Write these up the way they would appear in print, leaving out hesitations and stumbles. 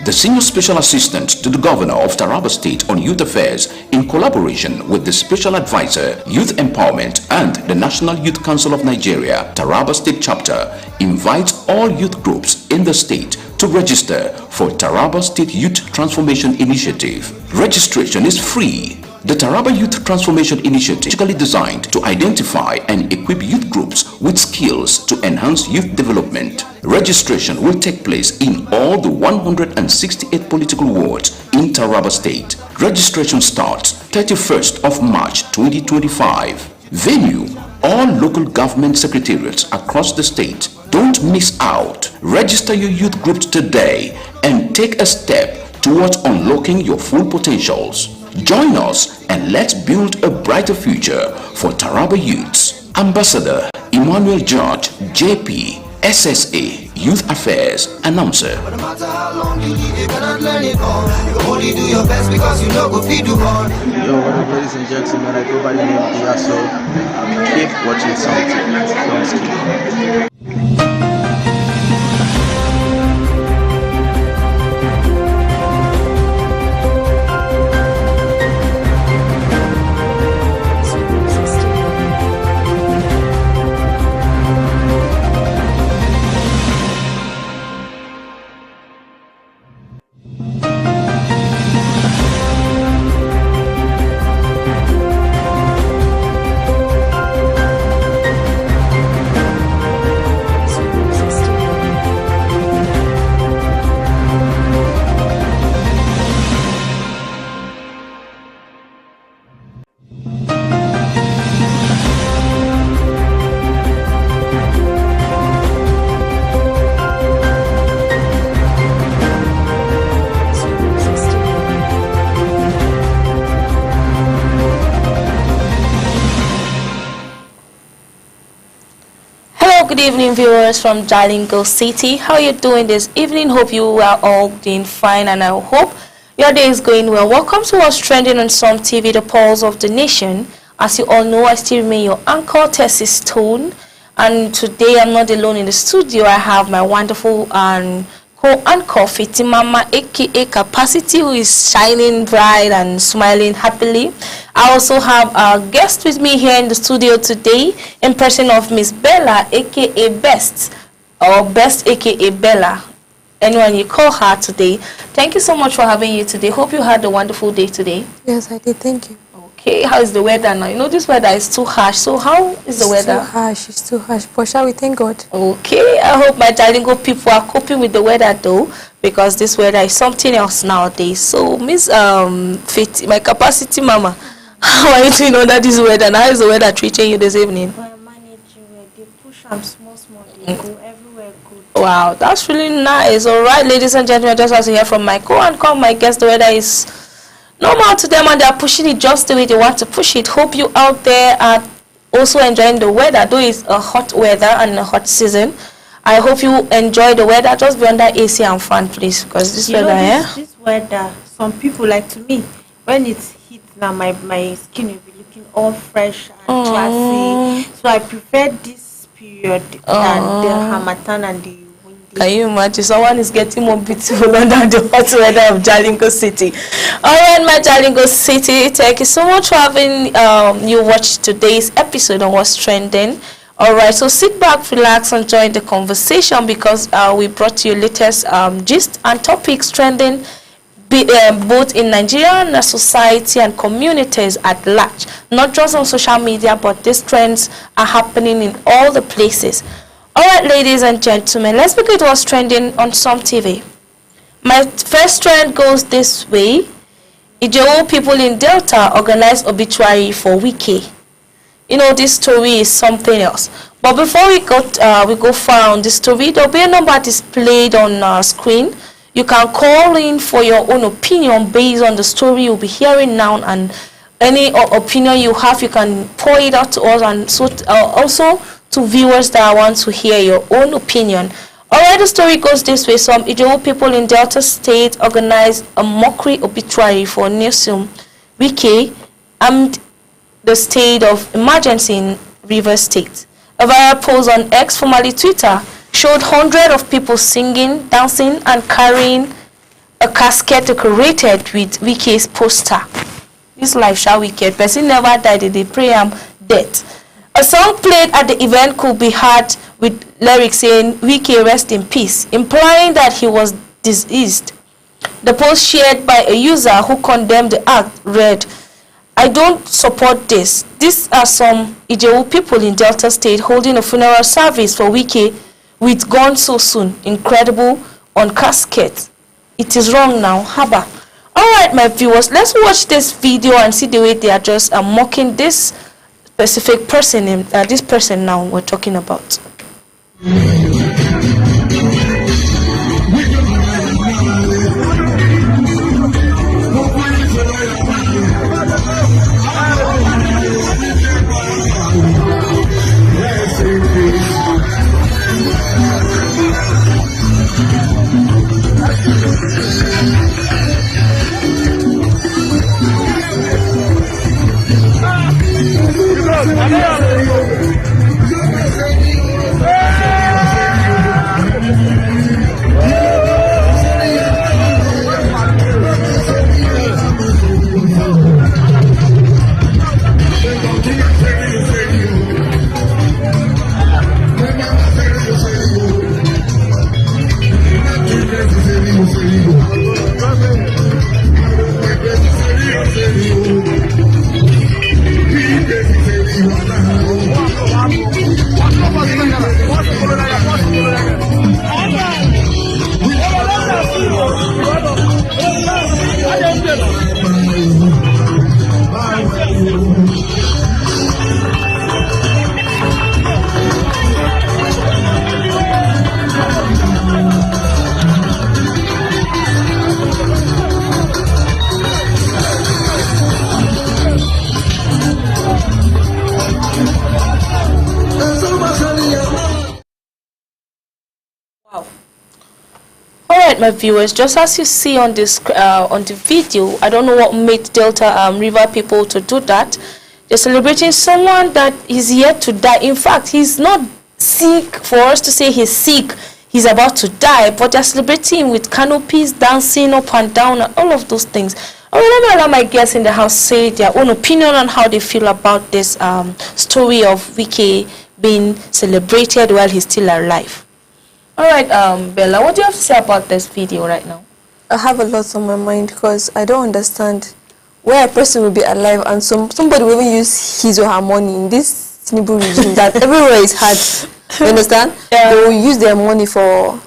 The Senior Special Assistant to the Governor of Taraba State on Youth Affairs, in collaboration with the Special Advisor, Youth Empowerment and the National Youth Council of Nigeria, Taraba State Chapter, invites all youth groups in the state to register for Taraba State Youth Transformation Initiative. Registration is free. The Taraba Youth Transformation Initiative is specially designed to identify and equip youth groups with skills to enhance youth development. Registration will take place in all the 168 political wards in Taraba State. Registration starts 31st of March 2025. Venue: all local government secretariats across the state. Don't miss out. Register your youth groups today and take a step towards unlocking your full potentials. Join us and let's build a brighter future for Taraba youths. Ambassador Emmanuel George, JP, SSA, Youth Affairs, Announcer. No matter how long you live, you cannot learn it all. You can only do your best because you know go feed you all. Yo, what up, ladies and gentlemen? I go by the name of Diaso. Keep watching something. Don't skip. Good evening, viewers from Jalingo City. How are you doing this evening? Hope you are all doing fine, and I hope your day is going well. Welcome to what's trending on Some TV, the pulse of the nation. As you all know, I still remain your anchor, Tessie Stone, and today I'm not alone in the studio. I have my wonderful co-anchor Fitimama, aka Capacity, who is shining bright and smiling happily. I also have a guest with me here in the studio today, in person of Miss Bella, aka Best, or Best, aka Bella. Anyone you call her today. Thank you so much for having you today. Hope you had a wonderful day today. Yes, I did. Thank you. Okay, how is the weather now? You know, this weather is too harsh. So how is the weather? It's too harsh. But shall we thank God? Okay, I hope my Jalingo people are coping with the weather though, because this weather is something else nowadays. So Miss Fit, my Capacity Mama, how are you doing under this weather? And how is the weather treating you this evening? Well, managing well. They push them small, they go everywhere good. Wow, that's really nice. All right, ladies and gentlemen, just as you hear from my co-anchor, my guest, the weather is normal to them and they are pushing it just the way they want to push it. Hope you out there are also enjoying the weather, though it's a hot weather and a hot season. I hope you enjoy the weather. Just be under AC and fan, please, because this weather, this weather, some people, like to me, when it's heat now, my skin will be looking all fresh and classy. So I prefer this period than the Harmattan and the Can you imagine? Someone is getting more beautiful under the hot weather of Jalingo City. All right, my Jalingo City, thank you so much for having you watch today's episode on What's Trending. All right, so sit back, relax, and join the conversation because we brought you latest gist and topics trending both in Nigerian society and communities at large. Not just on social media, but these trends are happening in all the places. All right, ladies and gentlemen, let's begin with what's trending on Some TV. My first trend goes this way. Ijebu people in Delta organized obituary for Wike. You know, this story is something else. But before we go far on this story, there will be a number displayed on screen. You can call in for your own opinion based on the story you'll be hearing now, and any opinion you have, you can pour it out to us, and so also to viewers that want to hear your own opinion. Alright, the story goes this way. Some Ijebu people in Delta State organized a mockery obituary for Nyesom Wike amid the state of emergency in Rivers State. A viral post on X, formerly Twitter, showed hundreds of people singing, dancing, and carrying a casket decorated with Wike's poster. This life shall wicked. Person never died, they pray him death. A song played at the event could be heard with lyrics saying Wike rest in peace, implying that he was deceased. The post shared by a user who condemned the act read, "I don't support this. These are some Ijebu people in Delta State holding a funeral service for Wike with gone so soon. Incredible on casket. It is wrong now. Haba." Alright, my viewers, let's watch this video and see the way they are just mocking this specific person, this person now we're talking about. My viewers, just as you see on this on the video, I don't know what made Delta River people to do that. They're celebrating someone that is yet to die. In fact, he's not sick for us to say he's sick, he's about to die, but they're celebrating him with canopies, dancing up and down, and all of those things. I will let my guests in the house say their own opinion on how they feel about this story of Wike being celebrated while he's still alive. Alright, Bella, what do you have to say about this video right now? I have a lot on my mind because I don't understand where a person will be alive and somebody will even use his or her money in this Tinubu regime that everywhere is hard. You understand? Yeah. They will use their money for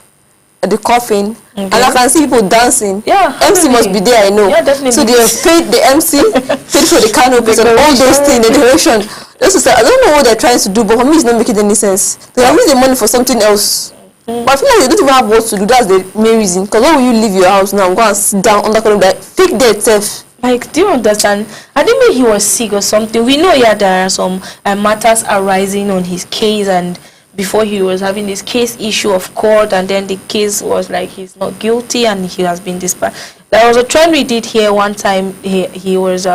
the coffin. Okay. And I can see people dancing. Yeah, MC must be there, I know. Yeah, definitely. So they have paid the MC, paid for the canopies and all those things, the decoration. I don't know what they're trying to do, but for me it's not making any sense. They have used the money for something else. But I feel like they don't even have what to do. That's the main reason. Because why will you leave your house now and go and sit down under that fake dead self? Like, do you understand? I didn't mean he was sick or something. We know, yeah, there are some matters arising on his case, and before he was having this case issue of court, and then the case was like he's not guilty and he has been dispatched. There was a trend we did here one time. He was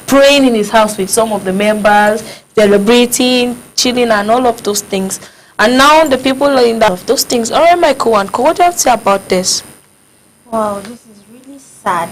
praying in his house with some of the members, celebrating, chilling, and all of those things. And now the people are in that of those things. All right, Michael, and what do you have to say about this? Wow, this is really sad.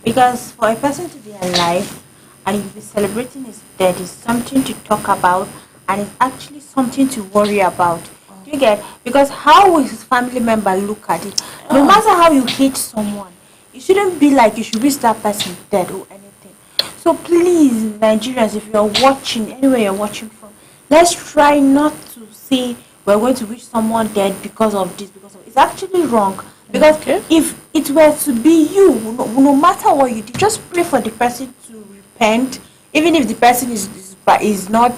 Because for a person to be alive and you be celebrating his death is something to talk about, and it's actually something to worry about. Do you get? Because how will his family member look at it? No matter how you hate someone, it shouldn't be like you should wish that person dead or anything. So please, Nigerians, if you're watching, anywhere you're watching from, let's try not to say we're going to wish someone dead because of this, because of it's actually wrong. Because if it were to be you, no matter what you do, just pray for the person to repent. Even if the person is not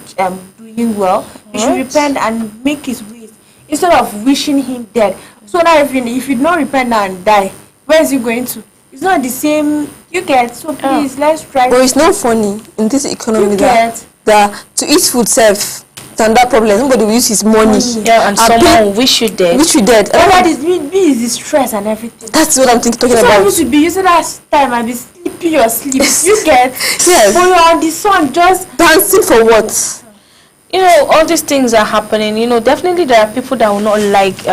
doing well, you should repent and make his ways instead of wishing him dead. So now if you don't repent now and die, where is he going to? It's not the same. You get? So please, let's try. But it's not funny in this economy that to eat food self. And that problem, somebody will use his money. Yeah, and someone will wish you dead. Wish you dead. That is the stress and everything. That's what I'm talking about. So you should be using that time and be sleeping your sleep. You get? Yes. But you're on the sun just dancing for what? You know, all these things are happening. You know, definitely there are people that will not like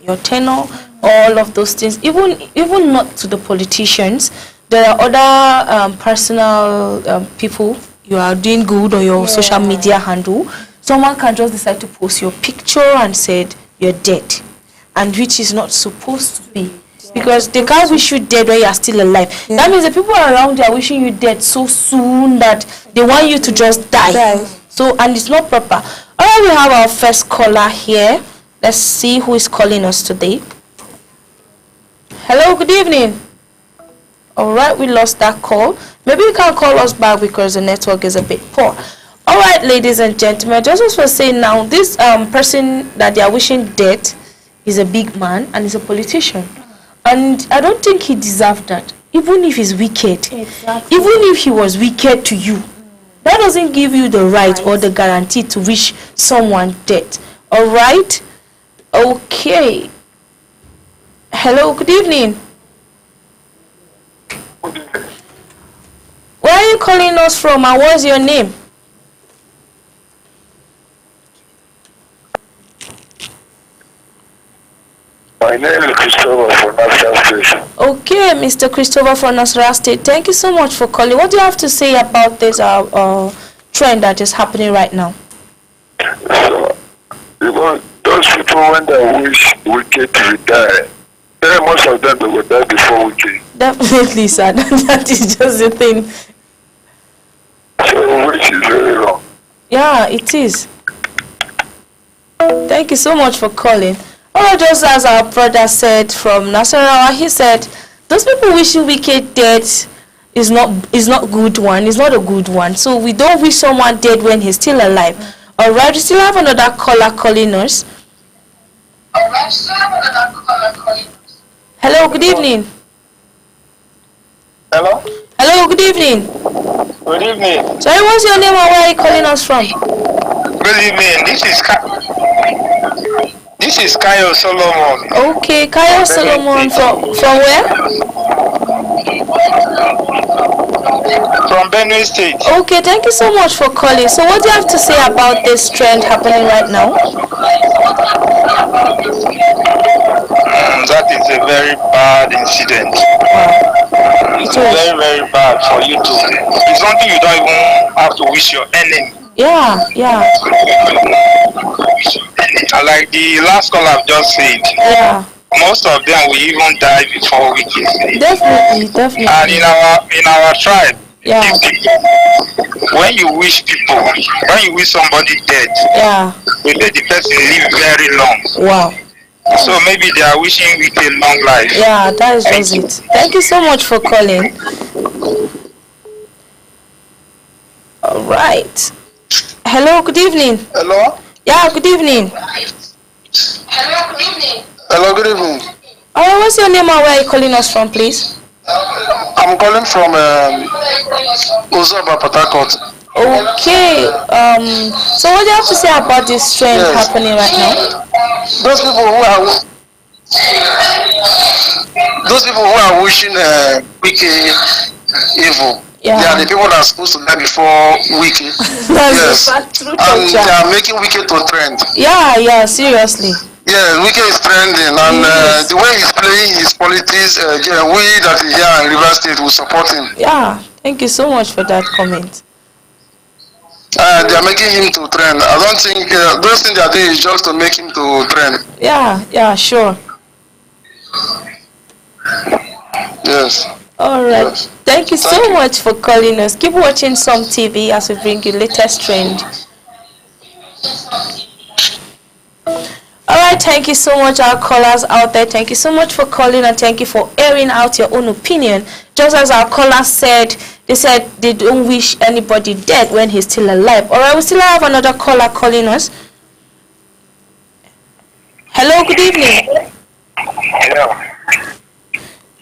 your tenor all of those things. Even not to the politicians. There are other personal people. You are doing good on your social media handle. Someone can just decide to post your picture and said you're dead, and which is not supposed to be. Because they can't wish you dead when you are still alive. That means the people around you are wishing you dead so soon that they want you to just die. So, and it's not proper. Alright, we have our first caller here. Let's see who is calling us today. Hello, good evening. Alright, we lost that call. Maybe you can call us back because the network is a bit poor. Alright, ladies and gentlemen, just as we're saying now, this person that they are wishing dead is a big man and is a politician. And I don't think he deserved that, even if he's wicked. Exactly. Even if he was wicked to you, that doesn't give you the right or the guarantee to wish someone dead. All right? Okay. Hello, good evening. Where are you calling us from and what's your name? My name is Christopher from Nasarawa State. Okay, Mr. Christopher from Nasarawa State. Thank you so much for calling. What do you have to say about this trend that is happening right now? So, those people, when they wish wicked to die, most of them they will die before wicked. Definitely, sir. That is just the thing. So, which is very wrong. Yeah, it is. Thank you so much for calling. Oh, just as our brother said from Nasarawa, he said, those people wishing wicked death is not good one. It's not a good one. So we don't wish someone dead when he's still alive. All right, we still have another caller calling us. Hello, good evening. Hello? Hello, good evening. Good evening. Sorry, what's your name and where are you calling us from? Good evening. This is Kayo Solomon. Okay, Kayo Solomon from where? From Benue State. Okay, thank you so much for calling. So what do you have to say about this trend happening right now? That is a very bad incident. It's very, very bad for you to. It's something you don't even have to wish your enemy. Yeah. Like the last call I've just said. Yeah. Most of them will even die before we can see. Definitely. And in our tribe, Yeah. when you wish somebody dead, Yeah. they let the person live very long. Wow. So maybe they are wishing with a long life. Yeah, that is just it. Thank you so much for calling. All right. Hello, good evening. Hello? Yeah, good evening. Hello, good evening. Oh, what's your name and where are you calling us from, please? I'm calling from Uzoba, Port Harcourt. Okay. So what do you have to say about this trend happening right now? Those people who are wishing wicked evil. Yeah. They are the people that are supposed to die before wicked. That's true. And they are making wicked to trend. Yeah, seriously. Yeah, wicked is trending, and the way he's playing his politics, we that is here in River State will support him. Yeah, thank you so much for that comment. They are making him to trend. I don't think those things they are doing is just to make him to trend. Yeah, sure. Yes. All right. Yes. Thank you so much for calling us. Keep watching Some TV as we bring you latest trend. All right, thank you so much, our callers out there. Thank you so much for calling and thank you for airing out your own opinion. Just as our callers said, they said they don't wish anybody dead when he's still alive. All right, we still have another caller calling us. Hello, good evening. Hello.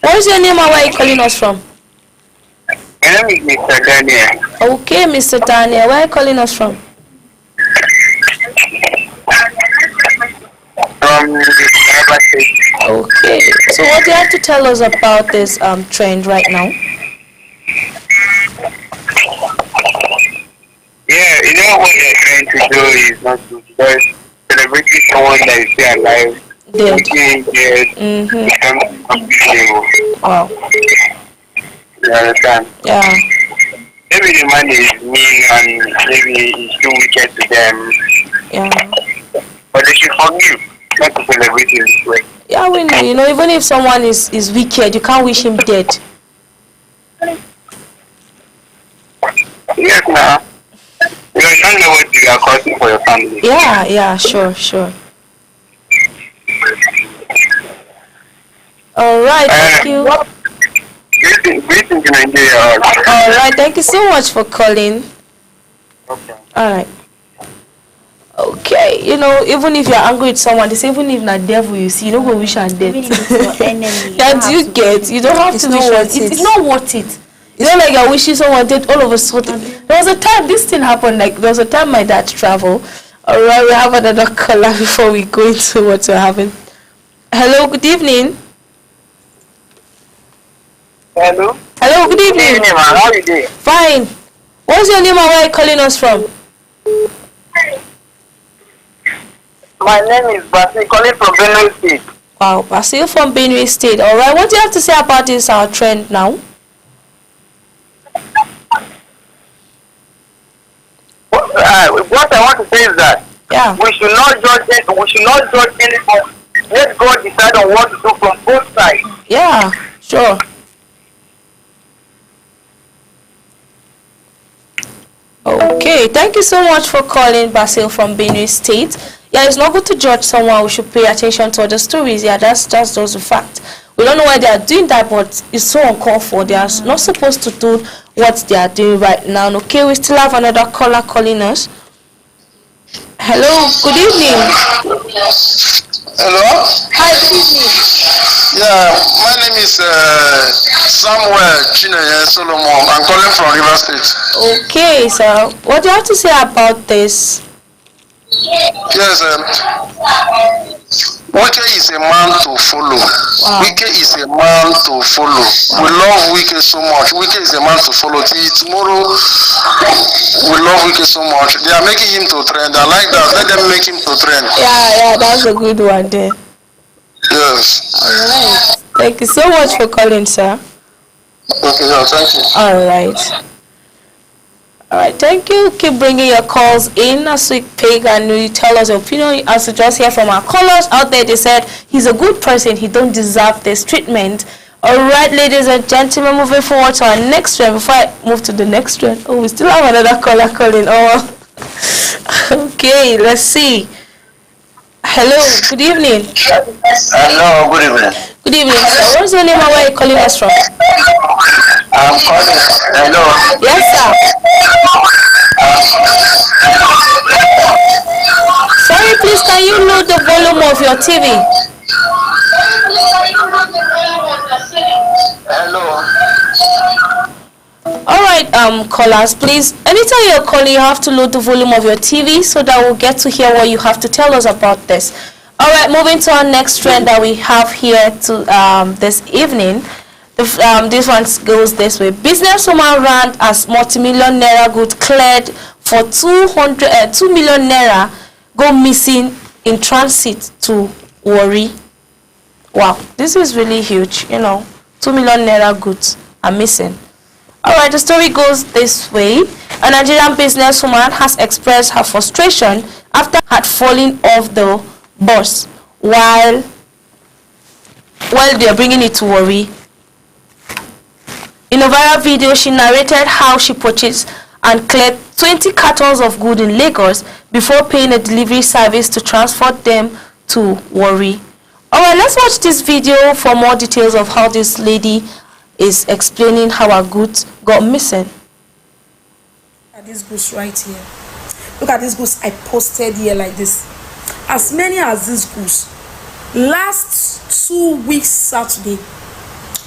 What is your name and where are you calling us from? My name is Mr. Daniel. Okay, Mr. Daniel, where are you calling us from? From River State. Okay, so what do you have to tell us about this trend right now? Yeah, you know what they're trying to do is not to just celebrating someone that is still alive. Dead. Wow. You understand? Yeah. Maybe the man is mean and maybe he's too wicked to them. Yeah. But they should forgive, not to celebrate him this way. Yeah, we know. You know, even if someone is wicked, you can't wish him dead. Yes, now. You don't know what you are causing for your family. Yeah, yeah, sure. All right, thank you. Greetings to Nigeria. All right, thank you so much for calling. Okay. All right. Okay, you know, even if you're angry with someone, they say even if not devil you see, you don't go wish and death. Even if it's your enemy. That you get, you don't have It's to not wish worth it. it. It's not worth it. You know, like you're wishing someone dead all of a sudden. There was a time this thing happened. Like there was a time my dad traveled. All right, we have another caller before we go into what we're having. Hello, good evening. Hello. Hello, good Good evening. evening, man. How are you doing? Fine. What's your name and where are you calling us from? My name is Basi, calling from Benue State. Wow, Basil from Benue State. All right, what do you have to say about this our trend now? What I want to say is that Yeah. we should not judge it. We should not judge anyone. Let God decide on what to do from both sides. Yeah, sure. Okay, thank you so much for calling Basil from Benue State. Yeah, it's not good to judge someone. We should pay attention to other stories. Yeah, that's just the fact. We don't know why they are doing that, but it's so uncalled for. They are not supposed to do what they are doing right now. Okay, we still have another caller calling us. Hello, good evening. Hello? Hi, good evening. Yeah, my name is Samuel Chineye Solomon. I'm calling from River State. Okay, so what do you have to say about this? Yes, Wike is a man to follow. Wow. Wike is a man to follow. We love Wike so much. Wike is a man to follow. Till tomorrow, we love Wike so much. They are making him to trend. I like that. Let them make him to trend. Yeah, that's a good one there. Yes. Alright. Thank you so much for calling, sir. Okay, yeah, thank you. Alright. Alright, thank you. Keep bringing your calls in as we pick and you tell us your opinion. As we just hear from our callers out there, they said he's a good person, he don't deserve this treatment. Alright, ladies and gentlemen, moving forward to our next trend. Before I move to the next trend, we still have another caller calling. Oh, okay, let's see. Hello, good evening. Hello, good evening. Good evening, sir. What's your name and where are you calling us from? I'm calling. Hello. Yes, sir. Sorry, please, can you lower the volume of your TV? Hello. Alright, callers, please, anytime you're calling, you have to load the volume of your TV so that we'll get to hear what you have to tell us about this. Alright, moving to our next trend that we have here to this evening. This one goes this way. Businesswoman ran as multi-million naira goods cleared for 2 million naira go missing in transit to Warri. Wow, this is really huge. 2 million naira goods are missing. Alright, the story goes this way. A Nigerian businesswoman has expressed her frustration after had fallen off the bus while they are bringing it to Warri. In a viral video, she narrated how she purchased and cleared 20 cartons of goods in Lagos before paying a delivery service to transport them to Warri. Alright, let's watch this video for more details of how this lady is explaining how her goods got missing. Look at these goods right here. Look at these goods I posted here like this. As many as these goods. Last 2 weeks Saturday,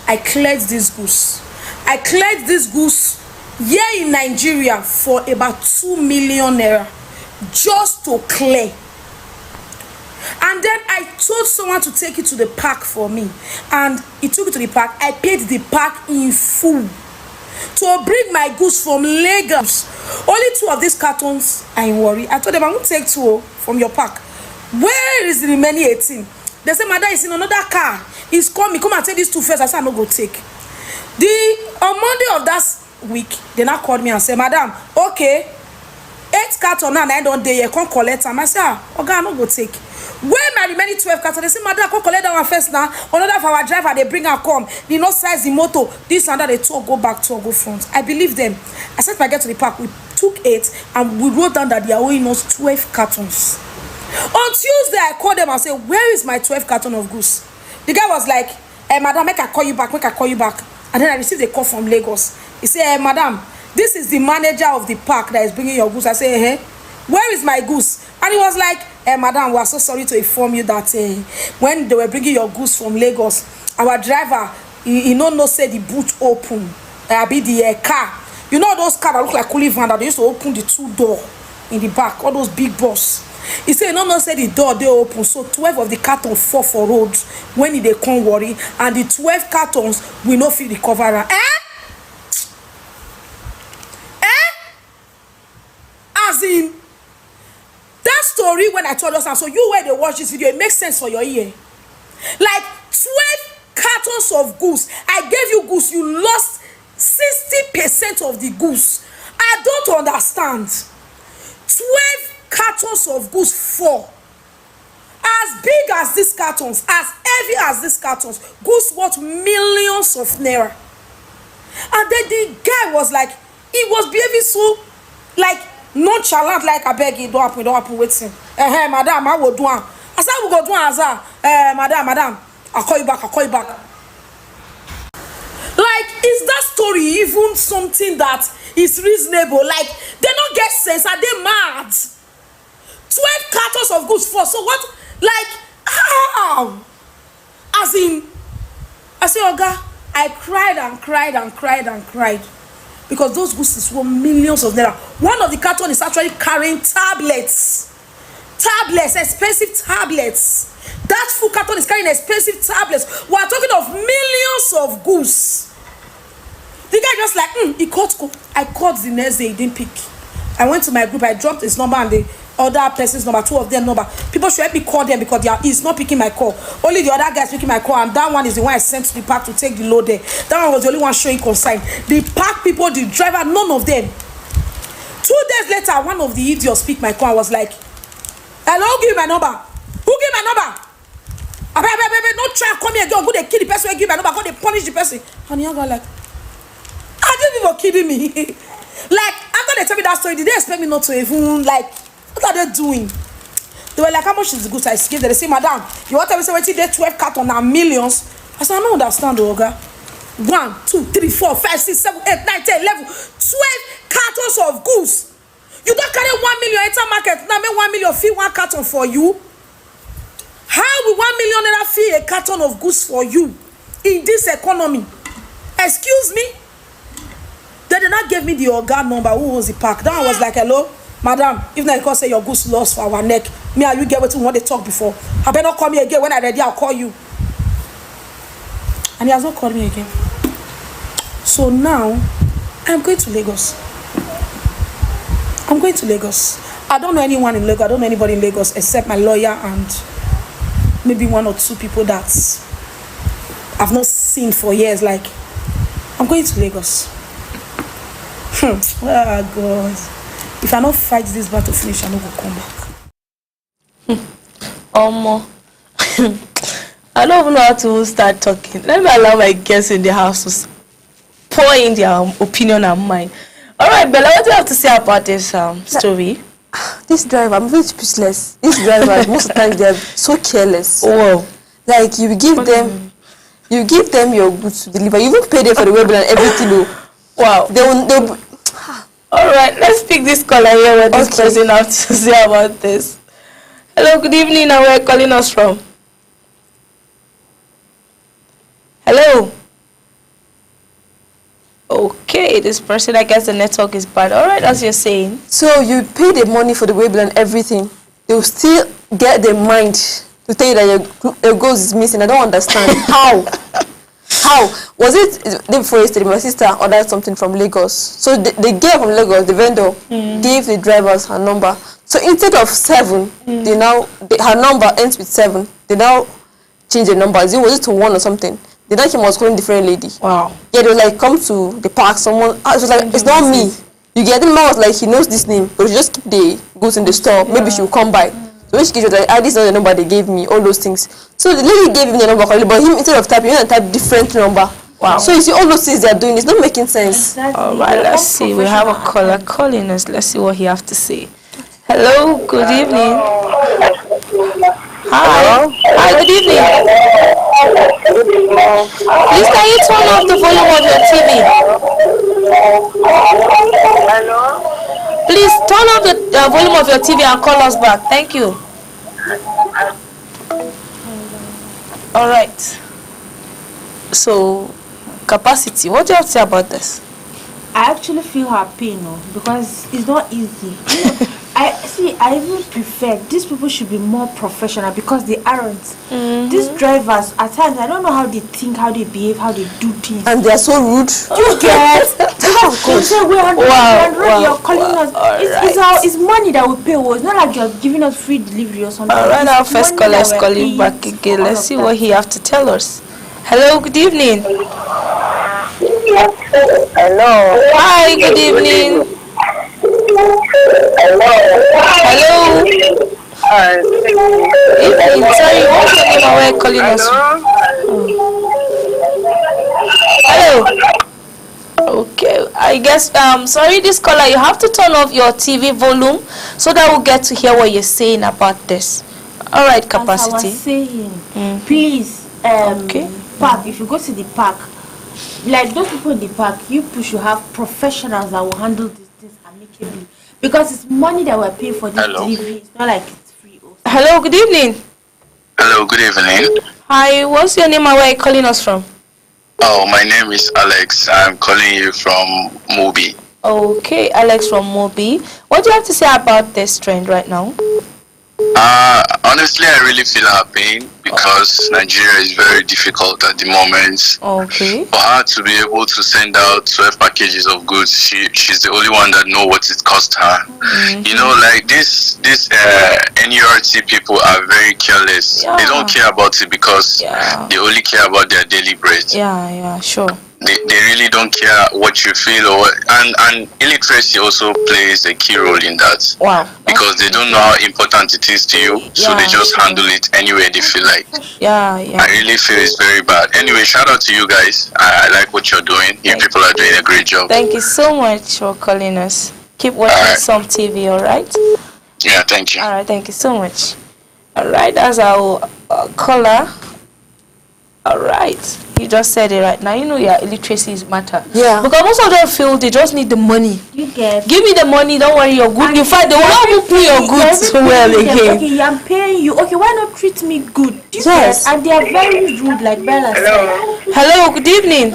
I cleared these goods. I cleared these goods here in Nigeria for about 2 million naira just to clear. And then I told someone to take it to the park for me, and he took it to the park. I paid the park in full to bring my goods from Lagos. Only 2 of these cartons are in Warri. I told them, I'm going to take 2 from your park. Where is the remaining 18? They say, madam is in another car. He's coming. Come and take these two first. I said, I no go take. On Monday of that week, they now called me and said, madam, okay, 8 carton now, I don't dare come collect them. I said, okay, I no go take. Where my remaining 12 carton? They say, madam, come collect that one first now. Another of our driver, they bring her come. They no size the motor. This and that, they told go back to go front. I believe them. I sent my girl to the park. We took 8 and we wrote down that they are owing us 12 cartons. On Tuesday, I called them and said, where is my 12 carton of goose? The guy was like, madam, make I call you back, make I call you back. And then I received a call from Lagos. He said, madam, this is the manager of the park that is bringing your goose. I said, where is my goose? And he was like, madam, we are so sorry to inform you that when they were bringing your goose from Lagos, our driver, he no say the boot open. Be the car. You know those cars that look like coolie van that they used to open the 2 doors in the back, all those big bus. He said, no say the door they open, so 12 of the cartons fall for road when they can't worry, and the 12 cartons will not feel the cover. As in that story when I told us, and so you where they watch this video, it makes sense for your ear. Like 12 cartons of goose. I gave you goose, you lost 60% of the goose. I don't understand. 12 cartons of goose fall. As big as these cartons, as heavy as these cartons, goose worth millions of naira. And then the guy was like, he was behaving so like nonchalant, like I beg you, don't happen, waiting. Madam, I will do it. I said, we go do it, madam, I'll call you back. Like, is that story even something that is reasonable? Like, they don't get sense, are they mad? 12 cartons of goods for, so what? Like, how? As in, I say, Oga, I cried. Because those gooses were millions of naira. One of the cartons is actually carrying tablets, expensive tablets. That full carton is carrying expensive tablets. We are talking of millions of goose. The guy just like, he called. I called the next day, he didn't pick. I went to my group, I dropped his number and the other person's number, 2 of them number. People should help me call them because he's not picking my call. Only the other guy is picking my call, and that one is the one I sent to the park to take the load there. That one was the only one showing concern. The park people, the driver, none of them. 2 days later, one of the idiots picked my call. I was like, hello, who give me my number? Who give me my number? Don't try and come here again. Go they kill the person who give my number. Go they punish the person. And the other like, are these people kidding me? Like, after they tell me that story, did they expect me not to even, like, what are they doing? They were like, how much is the goods I gave them? They say, madam, you want to tell me they 12 cartons and millions? I said, I don't understand, Oga. 1, 2, 3, 4, 5, 6, 7, 8, 9, 10, 11, 12 cartons of goods. You don't carry 1 million enter market. Now make 1 million fee 1 carton for you. How will 1 million naira fee a carton of goods for you in this economy? Excuse me? They did not give me the Oga number. Who was the park? That one was like, hello, madam, if not because say your goods lost for our neck, me and you get what we want to talk before. I better not call me again. When I ready, I'll call you. And he has not called me again. So now, I'm going to Lagos. I don't know anyone in Lagos. I don't know anybody in Lagos except my lawyer and maybe 1 or 2 people that I've not seen for years. Like, I'm going to Lagos. Oh God. If I don't fight this battle finish, I don't go come back. I don't even know how to start talking. Let me allow my guests in the house to pour in their opinion and mine. Alright, Bella, what do you have to say about this story? This driver, I'm very speechless. These drivers, most of the time, they're so careless. Wow. Like, you give them your goods to deliver. You even pay them for the web and everything. Wow. They'll Alright, let's pick this caller here what this person has to say about this. Hello, good evening, and where are you calling us from? Hello? Okay, this person, I guess the network is bad. Alright, as you're saying. So you pay the money for the web and everything. They'll still get the mind to tell you that your goals is missing. I don't understand. How? Was it day before yesterday, my sister ordered something from Lagos. So the girl from Lagos, the vendor, gave the drivers her number. So instead of 7, her number ends with 7. They now change the number. Was it to one or something? The night came, I was calling different lady. Wow. Yeah, they were like, come to the park. Someone, it was like, it's not me. You get the man was like, he knows this name, but she just keep the goods in the store. Maybe she'll come by. So when she came, she was like, this is not the number they gave me. All those things. So the lady gave him the number, but him instead of typing, he went and type different number. Wow. So you see, all those things they are doing, it's not making sense. Exactly. All right, let's see. We have a caller calling us. Let's see what he have to say. Hello, good evening. Hi. Hi, good evening. Please, can you turn off the volume of your TV? Hello? Please turn off the volume of your TV and call us back. Thank you. All right. So, capacity. What do you have to say about this? I actually feel her pain, because it's not easy. I even prefer these people should be more professional because they aren't. These drivers at times I don't know how they think, how they behave, how they do things. And they are so rude. You get they say we're on the road, you're calling us. It's money that we pay. It's not like you're giving us free delivery or something. Alright, our first caller is calling back again. Let's see what he have to tell us. Hello, good evening. Hello. Hi, good evening. Hello. Evening. Sorry, what's your name and where you calling us from? Hello. Okay, I guess sorry, this caller, you have to turn off your TV volume so that we'll get to hear what you're saying about this. All right, capacity. As I was saying, please, park. If you go to the park, like those people in the park, you should have professionals that will handle these things amicably, because it's money that we're paying for this delivery. It's not like it's free. Hello, good evening. Hello, good evening. Hi, what's your name and where are you calling us from? Oh, my name is Alex. I'm calling you from Mobi. Okay, Alex from Mobi. What do you have to say about this trend right now? Honestly, I really feel her pain because Nigeria is very difficult at the moment. Okay. For her to be able to send out 12 packages of goods, she's the only one that know what it cost her. You know, like this NURT people are very careless. They don't care about it because they only care about their daily bread. Yeah, sure. They really don't care what you feel, and illiteracy also plays a key role in that. Wow. Because they don't know how important it is to you, so they just handle it any way they feel like. Yeah. I really feel it's very bad. Anyway, shout out to you guys. I like what you're doing. You people are doing a great job. Thank you so much for calling us. Keep watching some TV, alright? Yeah, thank you. Alright, thank you so much. Alright, that's our caller. Alright, you just said it right now. You know your illiteracy is matter. Yeah. Because most of them feel they just need the money. You get. Give me the money, don't worry, you're good. In fact, they will not even pay your goods well again. Okay, I'm paying you. Okay, why not treat me good? Yes. And they are very rude, like Bella said. Hello, good evening.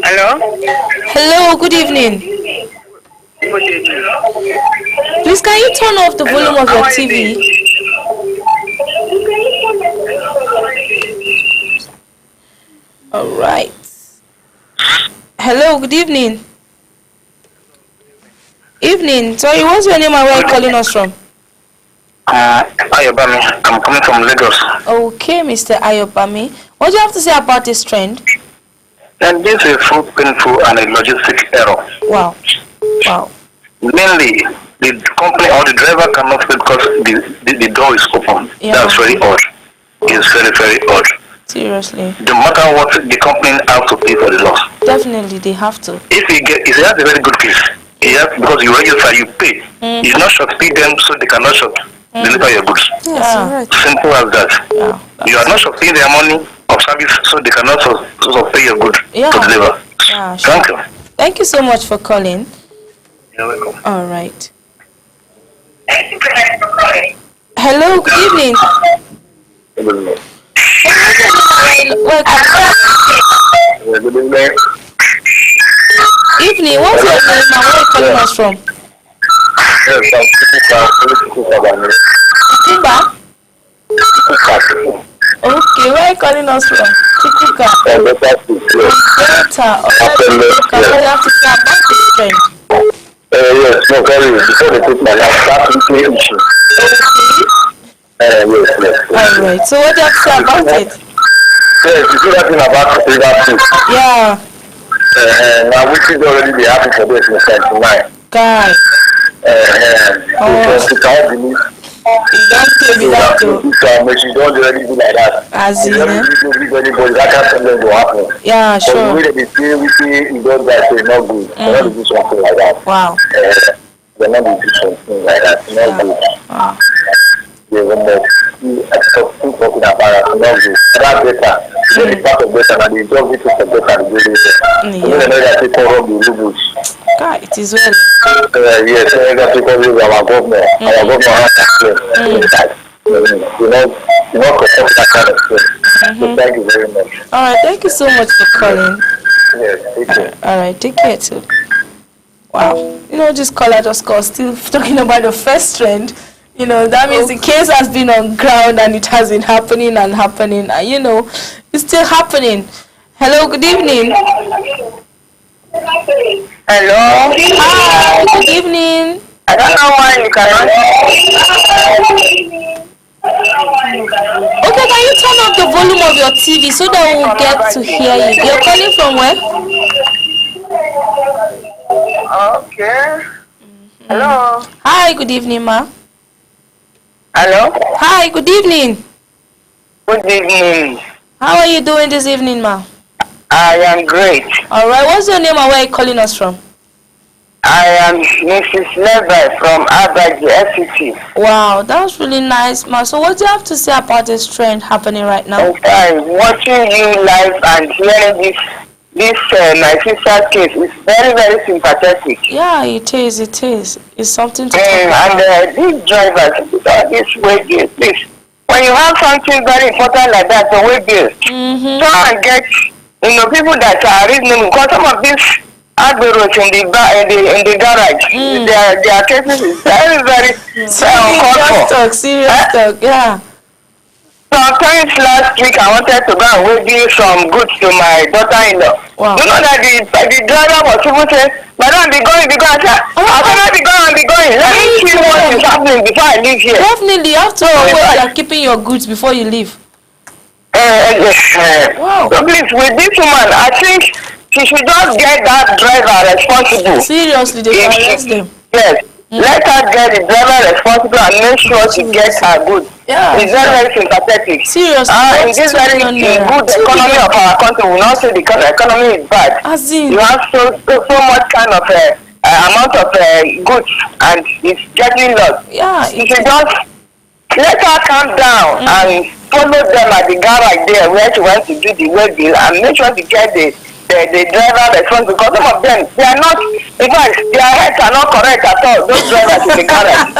Hello? Hello, good evening. Please, can you turn off the volume of your TV? All right. Hello, good evening. Evening. Sorry, what's your name and where are you calling us from? Ayobami. I'm coming from Lagos. Okay, Mr. Ayobami. What do you have to say about this trend? And this is a full painful and a logistic error. Wow. Mainly, the company or the driver cannot pay because the door is open. Yeah. That's very odd. It's very, very odd. Seriously. No matter what, the company has to pay for the loss. Definitely, they have to. If he has a very good case, because you register, you pay. You not short pay them so they cannot short deliver your goods. Yes, right. Simple as that. Yeah, you are not short paying their money of service so they cannot sort of pay your good to deliver. Yeah, sure. Thank you. Thank you so much for calling. You're welcome. All right. Hello, good evening. Good evening. Evening, what's your name and where are you calling us from? Chikuba? Okay, where are you calling us from? Chikuka. Delta. What do you have to say about this trend? Yes, no, very. Before they put my laptop, Okay. Yes. All right. So what do you have to say about it? Yes, you see that thing about River 2. Yeah. Now we should already be happy for this in 79. Guy. Because you can't believe. You don't play without to. But you don't already do like that. As in, anybody, that kind of thing will happen. yeah, But the sure. way that they say, we say you don't like it's not good. They're not do something like that. Wow. They're not do something like that. It's not good. Wow. They will not see a talking about it. Not good. That's better. It's part of better, and they just need to forget that they do it. You know that people run the rules. God, it is well. Yes, I got people with our government. Our government has to say that. You know, protect that kind of thing. So thank you very much. All right. Thank you so much for calling. Yes, take care. All right. Take care too. Wow. You know, this caller just called, still talking about the first trend. You know, that means the case has been on ground and it has been happening and happening. And, you know, it's still happening. Hello, good evening. Hello. Hi, good evening. I don't know why you cannot. Okay, can you turn up the volume of your TV so that we'll get to hear you? You're calling from where? Okay. Hello. Hi, good evening, ma. Hello. Hi, good evening. Good evening. How are you doing this evening, ma? I am great. All right, what's your name and where are you calling us from? I am Mrs. Levi from Abaji FCT. Wow, that's really nice, ma. So what do you have to say about this trend happening right now? Okay, watching you live and hearing this my sister's case is very, very sympathetic. Yeah, it is. It's something to talk And about. these drivers, this way bill, please. When you have something very important like that, the way bill, try and get, people that are reasonable. Because some of these admirals in the garage, their cases is very, very Serious talk, yeah. Sometimes last week I wanted to go and weigh some goods to my daughter-in-law. Wow. You know that the driver was supposed to say, "Madam, be going." I said, "I cannot be going. Let me see what is happening before I leave here." Definitely, you have to know where you are keeping your goods before you leave. Wow. So please, with this woman, I think she should just get that driver responsible. Seriously, they can arrest them. Yes. Let her get the driver responsible and make sure she gets her goods. Yeah. It's very, very sympathetic. Seriously. In this very good economy of our country, we not say the economy is bad. As in, you have so much kind of amount of goods and it's getting lost. Yeah. You should just let her calm down and follow them at the garage there where she wants to do the way bill and make sure she get the driver responsible, because some of them, they are not, in fact, their heads are not correct at all, those drivers in the garage.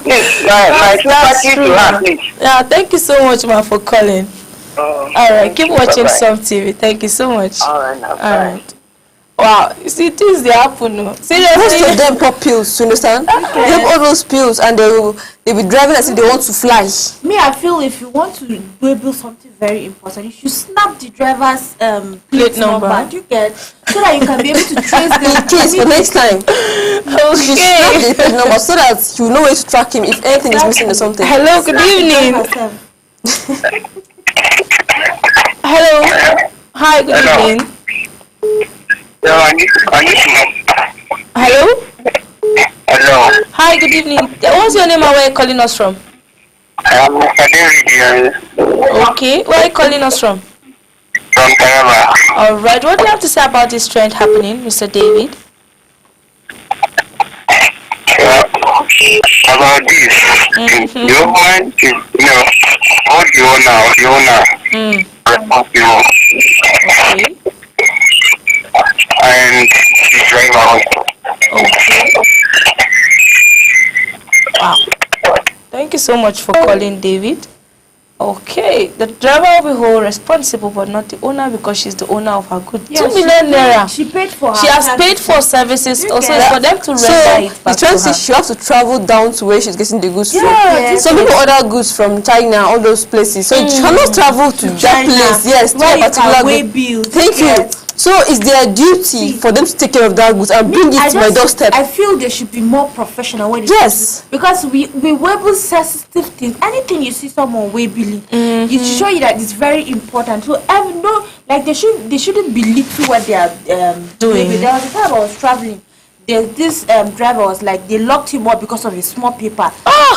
Please, my sympathy to her, please. Yeah, thank you so much, ma, for calling. All right, keep watching some TV. Thank you so much. All right, now, all right. Wow, you see, things they happen. No? Seriously, most of them pop pills. You understand? Okay. They have all those pills, and they'll be driving as if they want to fly. Me, I feel if you want to do something very important, you should snap the driver's plate number. Do you get, so that you can be able to trace the case for next time. Okay. You snap the plate number so that you know where to track him if anything is missing or something. Hello, good evening. Hello. Hi, good evening. Hello? Hello. Hi, good evening. What's your name and where are you calling us from? I am Mr. David. Okay, where are you calling us from? From Taraba. Alright, what do you have to say about this trend happening, Mr. David? About this, the woman is, all the owner responsible. Okay. And the driver. Okay. Wow. Thank you so much for calling, David. Okay, the driver will be hold responsible, but not the owner, because she's the owner of her good. Yeah, 2 million naira. She paid for her. She has paid for services also for them to render it back the to her. transit, she has to travel down to where she's getting the goods from. Yes. Some people order goods from China, all those places. So she cannot travel to that place. Yes, to a particular good. Thank you. So it's their duty for them to take care of that goods and bring it to my doorstep. I feel they should be more professional when it Yes. because we label sensitive things. Anything you see someone labeling, it should show you that it's very important. So no, like they shouldn't belittle what they are doing. There was a time I was traveling. This driver was like, they locked him up because of a small paper.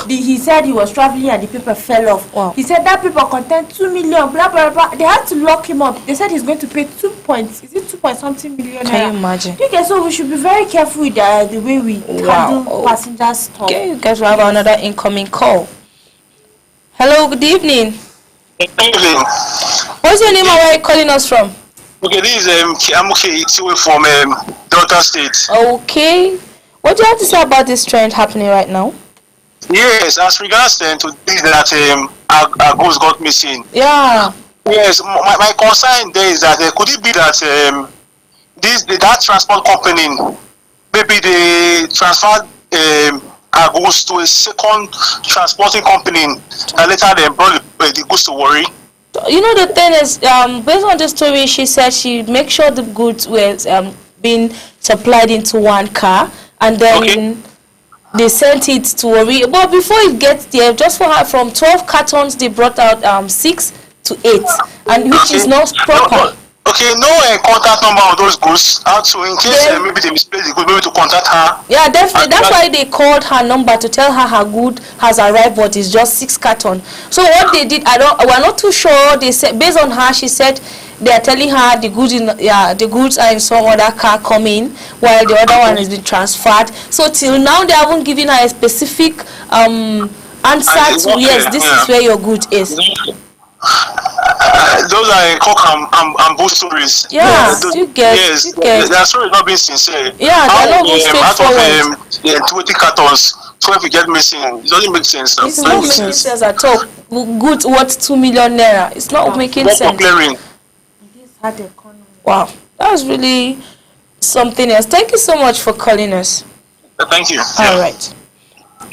He said he was traveling and the paper fell off. Wow. He said that paper contained 2 million, blah blah blah. They had to lock him up. They said he's going to pay 2 points. Is it 2 point something million? Can you imagine? Okay, so we should be very careful with the way we handle passengers stuff. Okay, you guys will have another incoming call. Hello, good evening. Good evening. What's your name and where are you calling us from? Okay, this is Amuke Itiwe from Delta State. Okay. What do you have to say about this trend happening right now? Yes, as regards to this that our goods got missing. Yeah. Yes, my concern there is that could it be that that transport company maybe they transferred our goods to a second transporting company and later they brought the goods to Warri? You know, the thing is, based on the story, she said she make sure the goods were being supplied into one car, and then they sent it to Warri. But before it gets there, just for her, from 12 cartons, they brought out 6 to 8, and which is not proper. Okay, no contact number of those goods. So in case maybe they misplaced the good, maybe to contact her. Yeah, definitely. That's why they called her number to tell her her good has arrived, but it's just 6 cartons. So what they did, we're not too sure. They said based on her, she said they are telling her the goods are in some other car coming, while the other one has been transferred. So till now they haven't given her a specific answer to yes, this is where your good is. Those are cock and bull stories. Yeah, you get. Their story is not being sincere. Yeah, they're not being straightforward. Out of 20 cartons, 12 you get missing. It doesn't make sense. It's not making sense at all. Goods worth 2 million naira. It's not making sense. Wow, that was really something else. Thank you so much for calling us. Thank you. All right.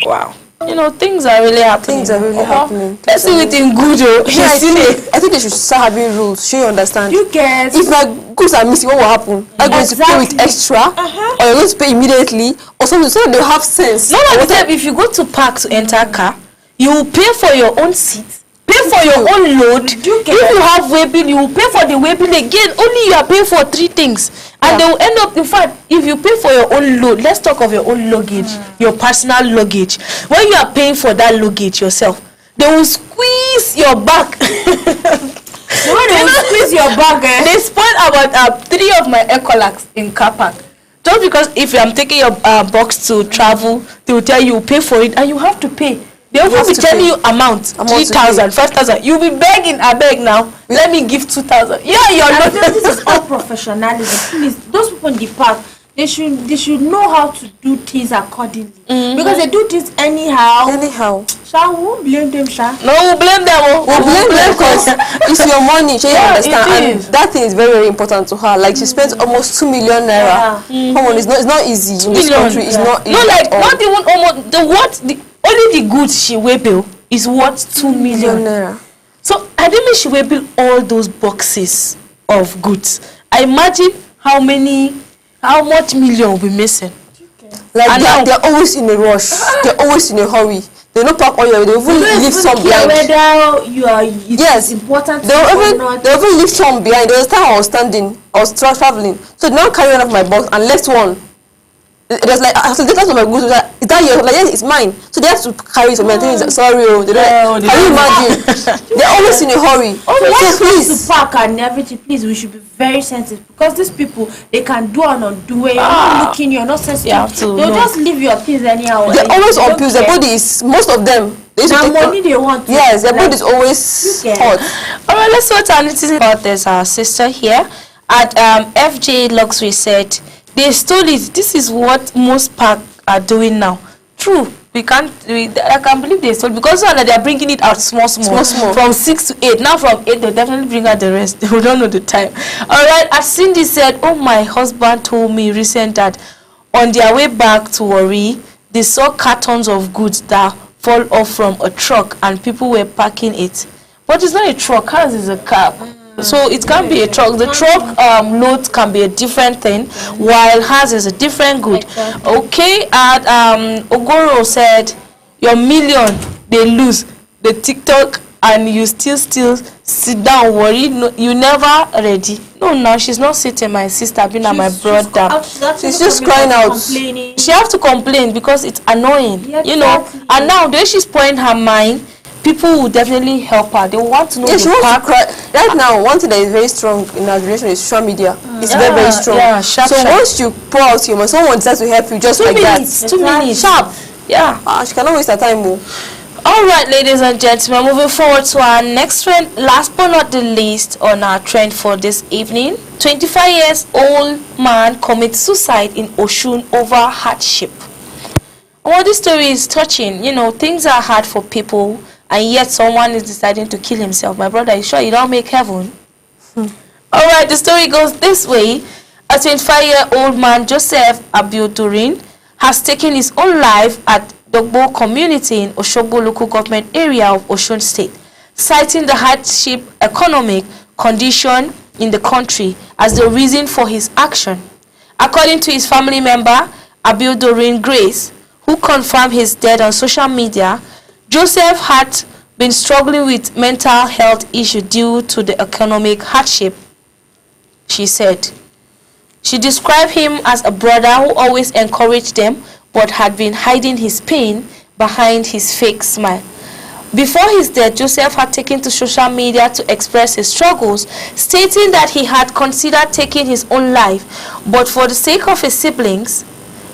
Wow. You know, things are really happening. Happening. Let's do it in good. I think they should start having rules. Sure, you understand? You get. If my goods are missing, what will happen? Are you going to pay with extra, or you're going to pay immediately, or something? So they'll have sense. No, if you go to park to enter a car, you will pay for your own seat, pay for your own load. If you have way bill, you will pay for the way bill again. Only you are paying for 3 things. And they will end up, in fact, if you pay for your own load, let's talk of your own luggage, your personal luggage. When you are paying for that luggage yourself, they will squeeze your back. They spoil about 3 of my Ecolacs in car park. Just because if I'm taking your box to travel, they will tell you pay for it and you have to pay. They will be telling you amount 3,000, 5,000. You'll be begging, I beg now. Let me give 2,000. Yeah, you're not. This is all professionalism. Please, those people in the park, they should know how to do things accordingly. Because they do things anyhow. Shall we won't blame them, Sha? No, we'll blame them. We'll blame them because it's your money. You understand? And that thing is very, very important to her. Like she spends almost 2 million naira. Come on, it's not easy in this country. It's not easy. No, like not even almost only the goods she will bill is worth 2 million naira. So I didn't mean she will bill all those boxes of goods. I imagine how much million will be missing. Like they're always in a rush. They're always in a hurry. They don't pack oil. They even leave some behind. Whether it's important. They even leave some behind. There was time I was traveling. So they now carry one of my box and left one. It was like after the of my goods, is that yours? Like, yes, it's mine. So they have to carry some. Sorry, can you imagine? They're always in a hurry. So please, to park and everything, please, we should be very sensitive because these people, they can do and undo. You're not looking, you're not sensitive. They'll just leave your things anyhow. They're always on pills. Their body is, most of them. Money they want. Yes, their body is always hot. All right, let's watch our notice about this. Our sister here at FJ Luxury said they stole it. This is what most parks are doing now. True. I can't believe they stole because they are bringing it out small from 6 to 8. Now from 8 they definitely bring out the rest. They don't know the time. All right. As Cindy said, oh, my husband told me recent that on their way back to Warri, they saw cartons of goods that fall off from a truck and people were packing it. But it's not a truck. Ours is a car. So it can be a truck. The truck load can be a different thing, while hers is a different good. Okay, and Ogoro said, your million they lose the TikTok and you still sit down worry. No, you never ready. No, now she's not sitting. My sister being my brother. She's just crying out. She have to complain because it's annoying. Yeah, you know. exactly. And now the way she's pouring her mind, people will definitely help her. They want to know. Yeah, she the wants to cry. Right now, one thing that is very strong in our generation is social media. It's very, very strong. Yeah, sharp, so sharp. once you pour out your mind, someone decides to help you just 2 like minutes, that. 2 minutes. Sharp. Yeah. She cannot waste her time more. All right, ladies and gentlemen, moving forward to our next trend, last but not the least on our trend for this evening. 25 years old man commits suicide in Osun over hardship. Well, this story is touching. You know, things are hard for people, and yet someone is deciding to kill himself. My brother, you sure you don't make heaven? All right, the story goes this way. A 25-year-old man, Joseph Abiodun, has taken his own life at Dogbo community in Osogbo local government area of Osun State, citing the hardship economic condition in the country as the reason for his action. According to his family member, Abiodun Grace, who confirmed his death on social media, Joseph had been struggling with mental health issues due to the economic hardship, she said. She described him as a brother who always encouraged them but had been hiding his pain behind his fake smile. Before his death, Joseph had taken to social media to express his struggles, stating that he had considered taking his own life, but for the sake of his siblings,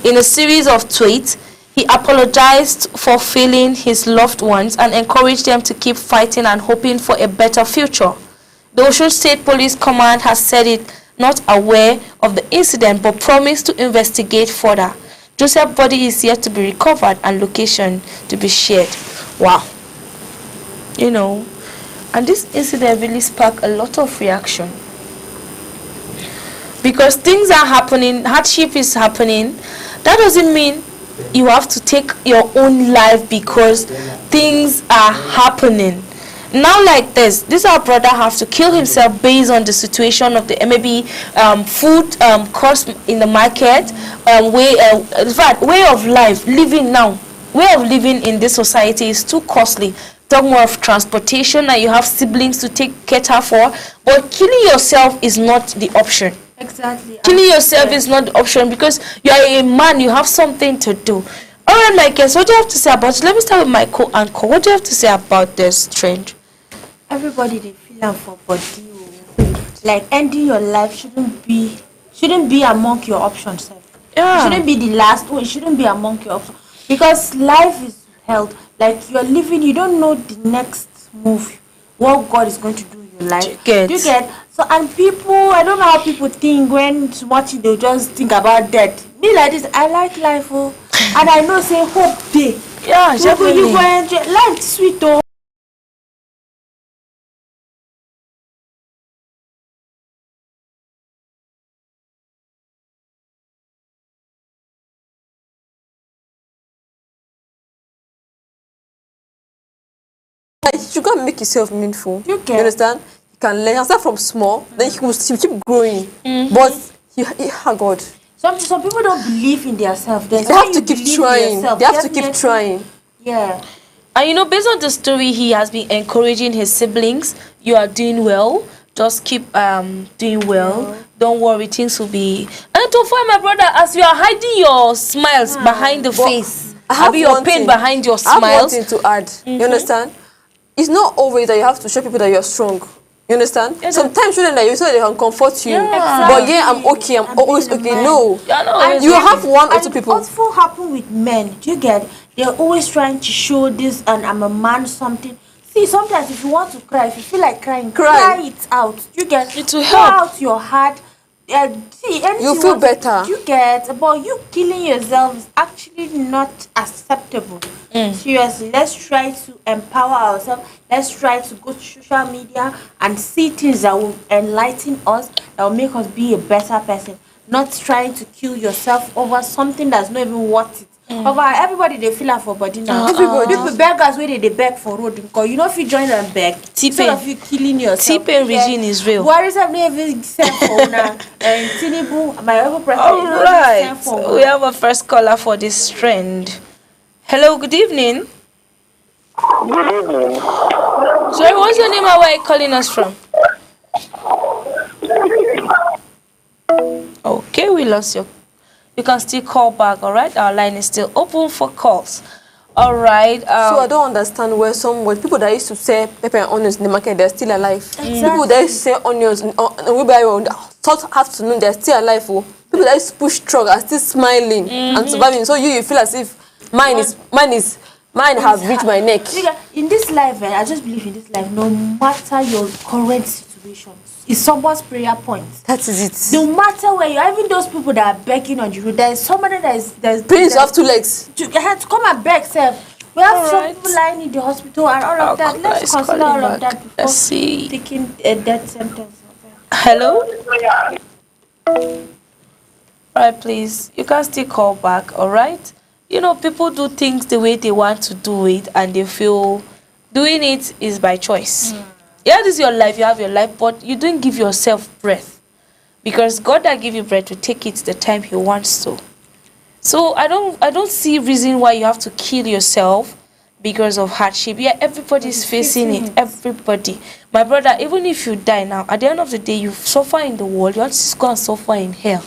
in a series of tweets, he apologized for failing his loved ones and encouraged them to keep fighting and hoping for a better future. The Osun State Police Command has said it not aware of the incident but promised to investigate further. Joseph's body is yet to be recovered and location to be shared. Wow. You know, and this incident really sparked a lot of reaction. Because things are happening, hardship is happening. That doesn't mean you have to take your own life because things are happening. Now like this our brother have to kill himself based on the situation of the maybe food cost in the market, way of life, living now. Way of living in this society is too costly. Talk more of transportation and you have siblings to take care for, but killing yourself is not the option. Exactly. Killing yourself is not the option because you are a man, you have something to do. All right, my guest, what do you have to say about it? Let me start with my co-anchor. What do you have to say about this trend? Everybody they feel am for body. Like ending your life shouldn't be among your options. Sef. Yeah. It shouldn't be the last one. It shouldn't be among your options because life is held. Like you're living, you don't know the next move, what God is going to do in your life. Do you get? So and people, I don't know how people think when watching they just think about death. Me like this, I like life, oh, and I know say hope day. Yeah, definitely. You go enjoy life sweet oh. You gotta make yourself meaningful. You understand? You can learn. You start from small, then you will keep growing. But you God. Some people don't believe in themselves. They have to keep trying. They have to keep trying. Yeah. And you know, based on the story, he has been encouraging his siblings. You are doing well. Just keep doing well. Don't worry, things will be. And to find my brother, as you are hiding your smiles behind the face, I have your pain behind your I have one smiles. thing to add. You understand? It's not always that you have to show people that you're strong. You understand? Sometimes children that you say they can comfort you. Yeah. But yeah, I'm okay. I'm always okay. No. And You have one or two people. It also happen with men. Do you get? They're always trying to show this and I'm a man something. See, sometimes if you want to cry, if you feel like crying, cry it out. Do you get? It will Pour help. out your heart. See, You feel better. You get, but you killing yourself is actually not acceptable. Seriously, let's try to empower ourselves. Let's try to go to social media and see things that will enlighten us, that will make us be a better person. Not trying to kill yourself over something that's not even worth it. Everybody they feel am for body now. Everybody. People beggars wey dey beg for road because you know if you join them beg, instead of you killing yourself. T-Pain regime is real. Buhari sef no even send for una. And Tinubu, my other president, All right, we have a first caller for this trend. Hello, good evening. Good evening. Sorry, what's your name and where are you calling us from? Okay, we lost you. You can still call back, all right? Our line is still open for calls. All right. So I don't understand where people that used to sell pepper and onions in the market, they're still alive. Exactly. People that used to sell onions and wheelbarrow thought afternoon, they're still alive. Oh. People that used to push truck are still smiling and surviving. So you feel as if mine has reached my neck. In this life, I just believe in this life, no matter your current situation, it's someone's prayer point. That is it. No matter where you are, even those people that are begging on the road, there is somebody there's Prince have 2 legs. To come and beg, self. We have some people lying in the hospital and all of that. Let's consider all of that before taking a death sentence. Hello? Alright, please. You can still call back, alright? You know, people do things the way they want to do it and they feel doing it is by choice. Yeah, this is your life, you have your life, but you don't give yourself breath. Because God that give you breath to take it the time He wants to. So I don't see reason why you have to kill yourself because of hardship. Yeah, everybody's facing it. Everybody. My brother, even if you die now, at the end of the day, you suffer in the world, you want to go and suffer in hell.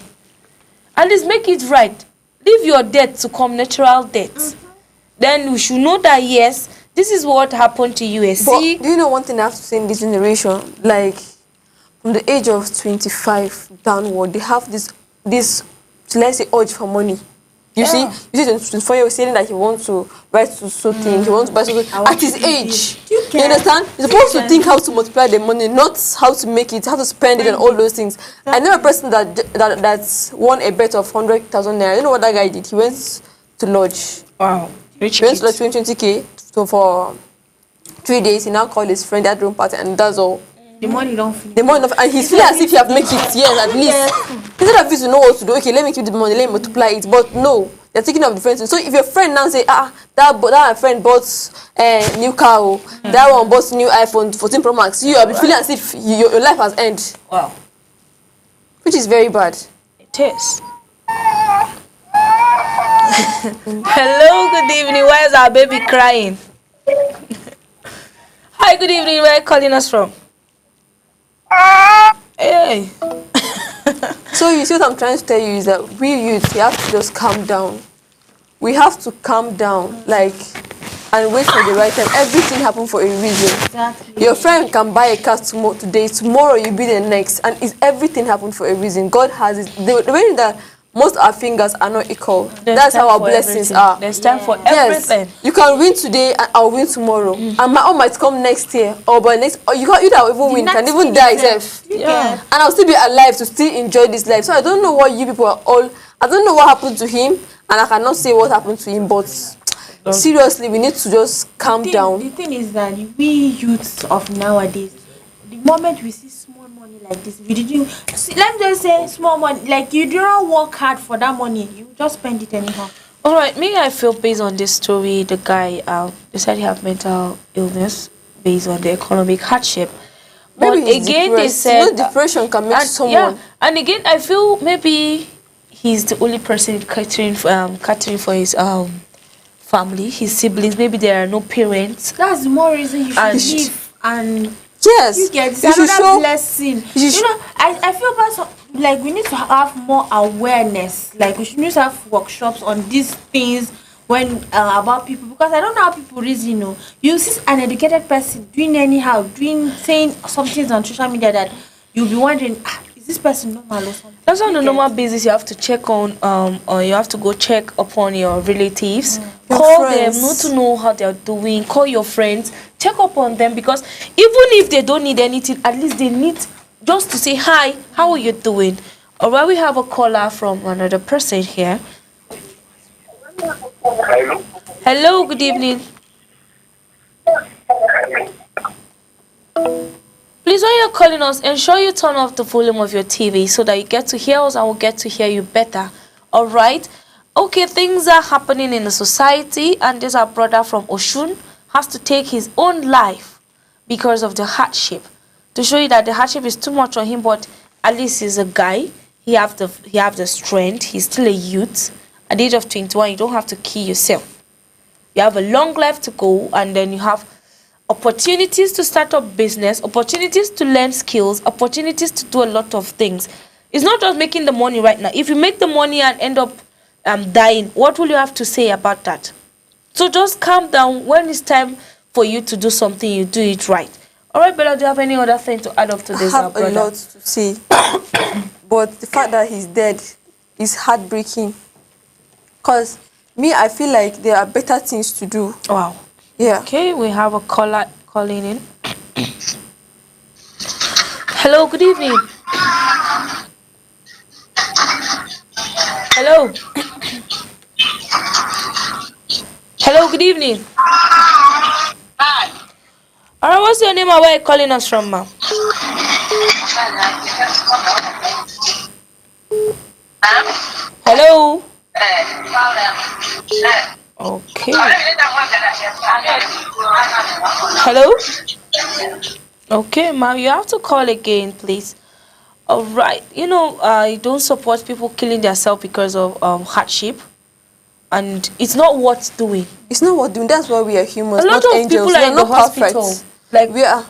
At least make it right. Leave your death to come natural death. Then we should know that yes, this is what happened to you. But do you know one thing I have to say in this generation? Like, from the age of 25 downward, they have this let's say, urge for money. You see 24-year-old saying that he wants to write to something, he wants to buy something at his age. You understand? You're supposed to think how to multiply the money, not how to make it, how to spend it, and all those things. I know a person that won a bet of 100,000 naira. You know what that guy did? He went to lodge. Wow. He went to lodge 20K. So for 3 days, he now called his friend at room party, and that's all. The money don't finish. The money, and he's feeling as if he have make it, yes, at least. Instead of you to know what to do, okay, let me keep the money, let me multiply it. But no, they're thinking of different things. So if your friend now say, that friend bought a new car, that one bought new iPhone 14 Pro Max, you will be feeling as if your life has ended. Wow. Which is very bad. It is. Hello, good evening. Why is our baby crying? Hi, good evening. Where are you calling us from? Hey. So you see what I'm trying to tell you is that we youth, we have to just calm down. We have to calm down, like, and wait for the right time. Everything happens for a reason. Exactly. Your friend can buy a car today, tomorrow you'll be the next, and everything happened for a reason. God has it. The way that most of our fingers are not equal. That's how our blessings are. There's time for everything. Yes, you can win today and I'll win tomorrow. And my own might come next year or by next. Or you can't even win, can even die yourself. Yeah. And I'll still be alive to still enjoy this life. So I don't know what you people are all. I don't know what happened to him, and I cannot say what happened to him. But seriously, we need to just calm down. The thing is that we youths of nowadays, the moment we see small money like this, we didn't see, let me just say small money, like you do not work hard for that money, you just spend it anyhow. All right, me, I feel based on this story, the guy they said he had mental illness based on the economic hardship. But Maybe he's again, depressed. they said depression can make someone. Yeah, and again, I feel maybe he's the only person catering for his family, his siblings. Maybe there are no parents. That's the more reason you should live and. Yes, you get another blessing. You know, I feel like we need to have more awareness. Like we should need to have workshops on these things when about people, because I don't know how people reason. You know, you see an educated person doing anyhow, saying some things on social media that you'll be wondering, is this person normal or something? That's on a normal basis. You have to check on or you have to go check upon your relatives. Call them, not to know how they're doing. Call your friends, check up on them, because even if they don't need anything, at least they need just to say hi. How are you doing? All right, we have a caller from another person here. Hello, good evening. Please, when you're calling us, ensure you turn off the volume of your TV so that you get to hear us and we'll get to hear you better. All right? Okay, things are happening in the society, and this our brother from Oshun has to take his own life because of the hardship. To show you that the hardship is too much on him, but at least he's a guy. He have the strength. He's still a youth. At the age of 21, you don't have to kill yourself. You have a long life to go, and then you have opportunities to start up business, opportunities to learn skills, opportunities to do a lot of things. It's not just making the money right now. If you make the money and end up dying, what will you have to say about that? So just calm down. When it's time for you to do something, you do it right. All right, Bella, do you have any other thing to add up to this? I have a lot to say. But the fact that he's dead is heartbreaking. Because me, I feel like there are better things to do. Wow. Yeah. Okay, we have a caller calling in. Hello, good evening. Hello. Hello, good evening. Hi. All right, what's your name and where are you calling us from, ma'am? Hello. Okay. Hello. Okay, ma'am, you have to call again, please. All right. You know, I don't support people killing themselves because of hardship. And it's not worth doing. It's not worth doing. That's why we are humans, a lot not of angels. people are in the hospital. Perfect. Like we are.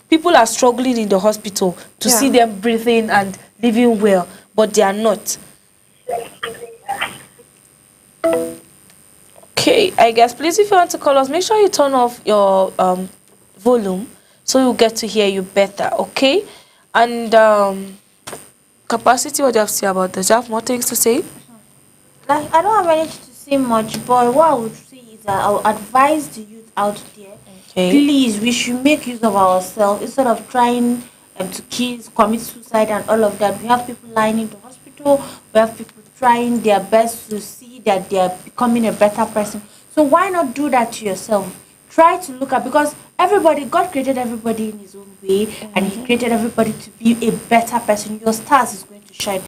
People are struggling in the hospital to see them breathing and living well, but they are not. Okay, I guess please, if you want to call us, make sure you turn off your volume so we'll get to hear you better. Okay, and capacity. What do you have to say about this? Do you have more things to say? Like, I don't have anything to say much, but what I would say is that I would advise the youth out there, please, we should make use of ourselves instead of trying to commit suicide and all of that. We have people lying in the hospital. We have people trying their best to see that they are becoming a better person. So why not do that to yourself? Try to look at, because God created everybody in his own way, and he created everybody to be a better person. Your stars is going to shine.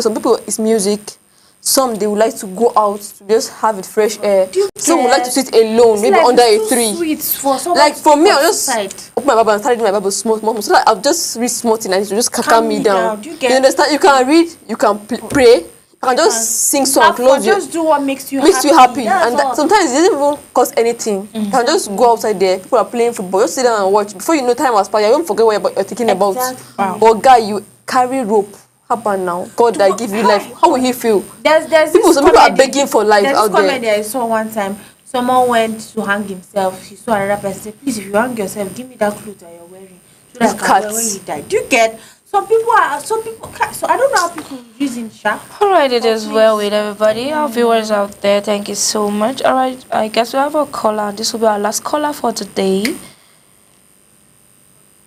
Some people it's music. Some they would like to go out to just have it fresh air. Some would like to sit alone, maybe under a tree. Like for me, I'll just open my Bible and start reading my Bible small. So that I'll just read small things and it will just calm me down. You understand? You can read, you can pray, you can just sing song, close just do what makes you happy. And sometimes it doesn't even cost anything. You can just go outside there. People are playing football. Just sit down and watch. Before you know, time has passed. You won't forget what you're thinking about. Wow. But guy, you carry rope. Happen now. God that give you life. How will he feel? Some people are begging for life out there. Comedy I saw one time. Someone went to hang himself. He saw another person say, please, if you hang yourself, give me that clothes that you're wearing. So that I can wear when you die. Do you get? Some people can't. So I don't know how people using sharp. All right, it is well with everybody. Our viewers out there, thank you so much. All right, I guess we have a caller. This will be our last caller for today.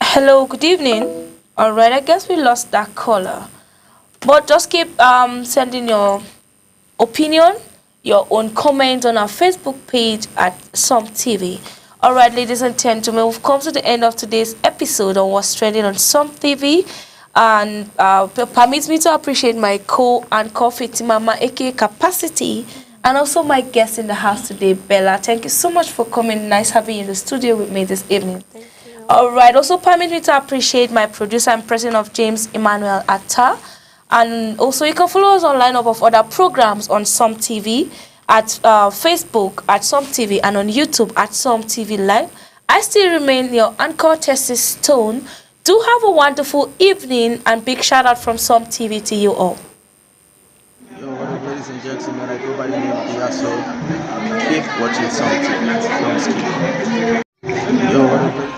Hello, good evening. All right, I guess we lost that caller. But just keep sending your opinion, your own comment on our Facebook page at Some TV. All right, ladies and gentlemen, we've come to the end of today's episode on What's Trending on Some TV. And permit me to appreciate my co-anchor Fatimama, aka Capacity, and also my guest in the house today, Bella. Thank you so much for coming. Nice having you in the studio with me this evening. Thank you. All right, also permit me to appreciate my producer and president of James Emmanuel Atta. And also, you can follow us on lineup of other programs on Some TV, at Facebook at Some TV, and on YouTube at Some TV Live. I still remain your anchor, Tessie Stone. Do have a wonderful evening, and big shout out from Some TV to you all. Yo, what up, ladies and gentlemen? I go by the name of Yasso. Keep watching Some TV. Yo, what up, ladies?